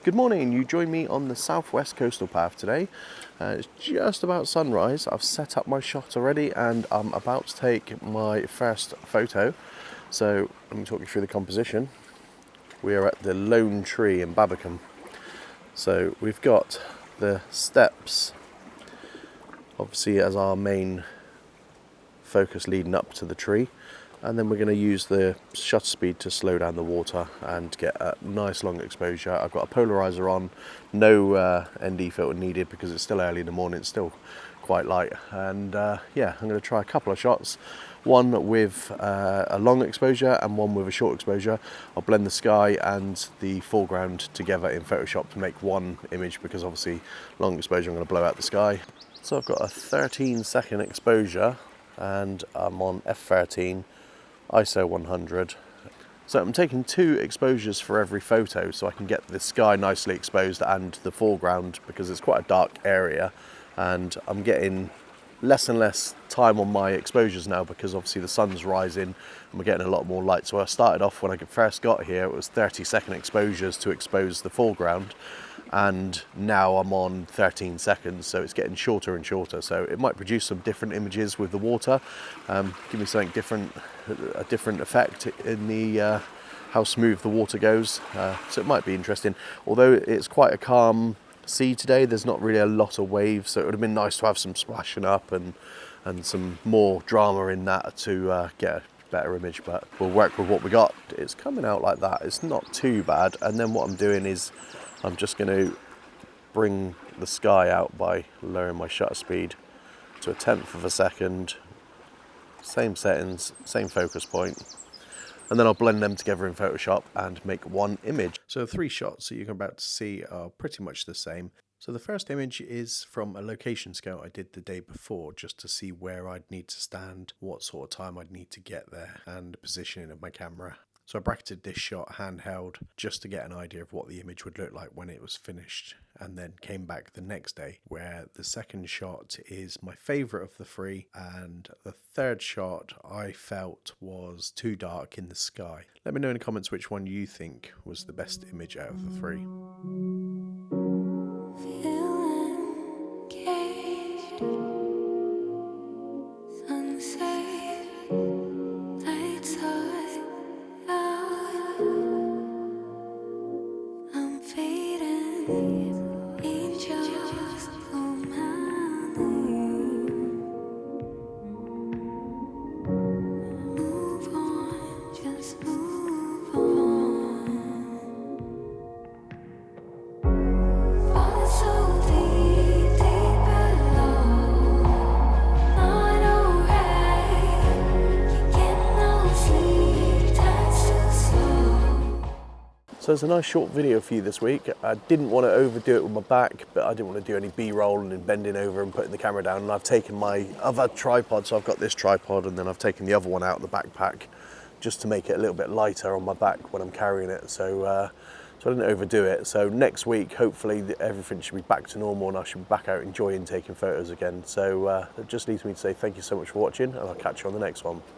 Good morning, you join me on the southwest coastal path today. It's just about sunrise. I've set up my shot already and I'm about to take my first photo. So let me talk you through the composition. We are at the Lone Tree in Babbacombe. So we've got the steps, obviously as our main focus leading up to the tree. And then we're going to use the shutter speed to slow down the water and get a nice long exposure. I've got a polarizer on, no ND filter needed because it's still early in the morning, it's still quite light. And yeah, I'm going to try a couple of shots, one with a long exposure and one with a short exposure. I'll blend the sky and the foreground together in Photoshop to make one image because obviously long exposure I'm going to blow out the sky. So I've got a 13-second exposure and I'm on f13. ISO 100. So I'm taking 2 exposures for every photo so I can get the sky nicely exposed and the foreground because it's quite a dark area, and I'm getting less and less time on my exposures now because obviously the sun's rising and we're getting a lot more light. So I started off when I first got here, it was 30-second exposures to expose the foreground, and now I'm on 13 seconds, so it's getting shorter and shorter. So it might produce some different images with the water, give me something different, a different effect in the how smooth the water goes. So it might be interesting. Although it's quite a calm sea today, there's not really a lot of waves, so it would have been nice to have some splashing up and some more drama in that to get a better image, but we'll work with what we got. It's coming out like that, it's not too bad. And then what I'm doing is I'm just going to bring the sky out by lowering my shutter speed to 1/10 of a second, same settings, same focus point, and then I'll blend them together in Photoshop and make one image. So the 3 shots that you're about to see are pretty much the same. So the first image is from a location scout I did the day before just to see where I'd need to stand, what sort of time I'd need to get there, and the positioning of my camera. So I bracketed this shot handheld just to get an idea of what the image would look like when it was finished, and then came back the next day where the second shot is my favourite of the 3 and the third shot I felt was too dark in the sky. Let me know in the comments which one you think was the best image out of the 3. So it's a nice short video for you this week. I didn't want to overdo it with my back, but I didn't want to do any B-roll and bending over and putting the camera down. And I've taken my other tripod, so I've got this tripod and then I've taken the other one out of the backpack just to make it a little bit lighter on my back when I'm carrying it. So I didn't overdo it. So next week, hopefully everything should be back to normal and I should be back out enjoying taking photos again. So it just leaves me to say thank you so much for watching, and I'll catch you on the next one.